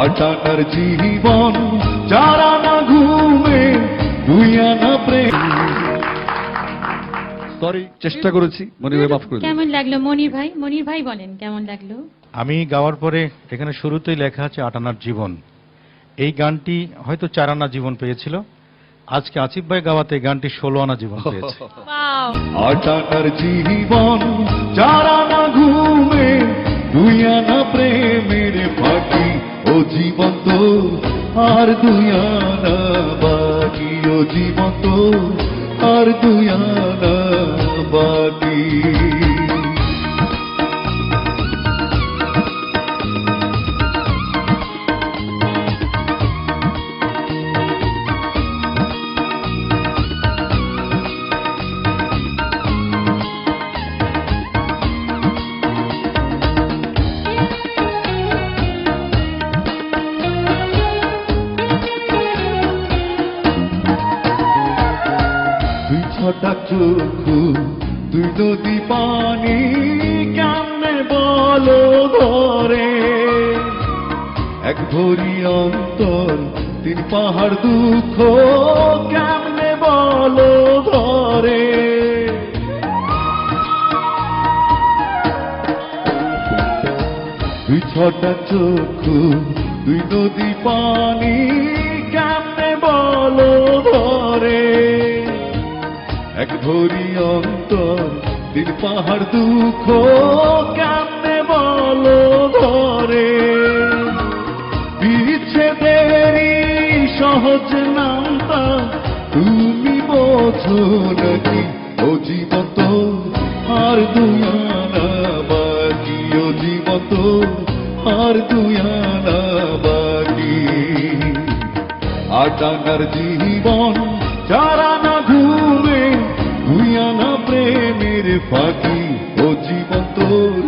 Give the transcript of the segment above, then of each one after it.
আটানার জীবন যারা না ঘুমে দুই আনা প্রেম। সরি, চেষ্টা করেছি, মনির ভাই মাফ করে দিন। কেমন লাগলো মনির ভাই বলেন কেমন লাগলো? আমি গাওয়ার পরে এখানে শুরুতেই লেখা আছে আটানার জীবন। এই গানটি হয়তো 4 আনা জীবন পেয়েছিল, আজকে আসিফ ভাই গাওয়াতে এই গানটি 16 আনা জীবন পেয়েছে। ওয়াও, আটানার জীবন যারা না ঘুমে দুই আনা প্রেমের ফাঁকি। ও জীবন তো আর দুই আনা বাকি, ও জীবন তো আর দুই আনা বাকি। দুই ছটা চক্ষু দুই নদী পানি কেমনে বলো ধরে। এক ভরি অন্তর 3 পাহাড় দুঃখ কেমনে বলো ধরে। দুই ছটা চক্ষু দুই নদী পানি কেমনে বলো ধরে। এক ভরি অন্তর 3 পাহাড় দুঃখ কেমনে বলো ধরে। বিচ্ছেদেরই সহজ নামটা তুমি বোঝো নাকি। ও জীবন তো আর দুই আনা বাকি, ও জীবন তো আর দুই আনা বাকি। আটানার জীবন যারা না ঘুমে দুই আনা প্রেমের ফাঁকি। ও জীবন তোর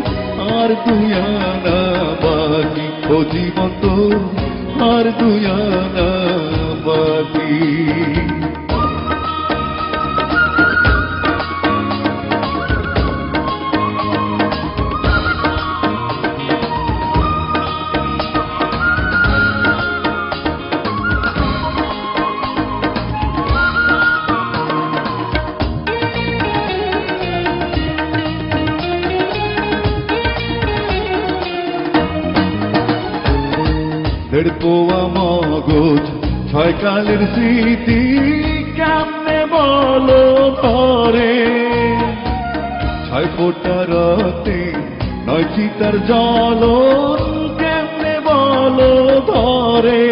আর দুই আনা বাকি, ও জীবন তোর আর দুই আনা বাকি। দেড় পোয়া মগজ 6 কালের স্মৃতি কেমনে বলো ধরে। 6 ফোঁটা রাতে 9 চিতার জ্বলন কেমনে বলো ধরে।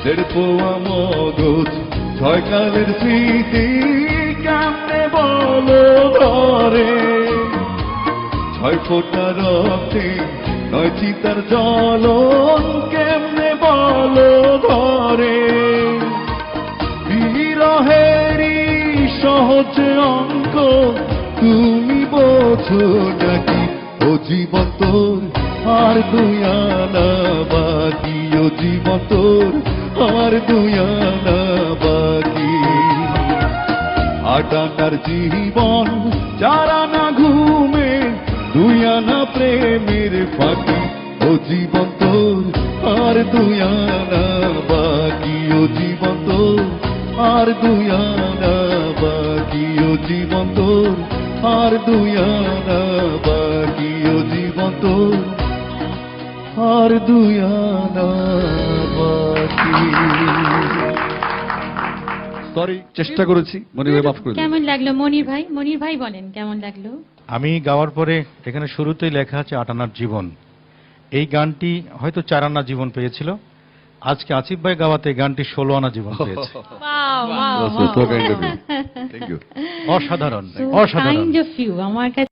দেড় পোয়া মগজ 6 কালের স্মৃতি কেমনে বলো ধরে। 6 ফোঁটা রক্তে 9 চিতার জ্বলন কেমনে বলো ধরে। বিরহেরই সহজ অঙ্ক তুমি বোঝো নাকি। ও জীবন তোর আর দুই আনা বাকি, ও জীবন তোর আর দুই আনা বাকি। আটানার জীবন যারা না ঘুমে দুই আনা প্রেমের ফাঁকি। ও জীবন তোর আর দুই আনা বাকি, ও জীবন তোর আর দুই আনা বাকি, ও জীবন তোর আর দুই আনা বাকি, ও জীবন তোর আর দুই আনা বাকি। সরি, চেষ্টা করেছি, মনির ভাই মাফ করে দিন। কেমন লাগলো মনির ভাই বলেন কেমন লাগলো? আমি গাওয়ার পরে এখানে শুরুতেই লেখা আছে আটানার জীবন। এই গানটি হয়তো 4 আনা জীবন পেয়েছিল, আজকে আসিফ ভাই গাওয়াতে এই গানটি 16 আনা জীবন পেয়েছে। Wow, wow, So kind of you. Thank you. অসাধারণ, So অসাধারণ। kind of you, আমার কাছে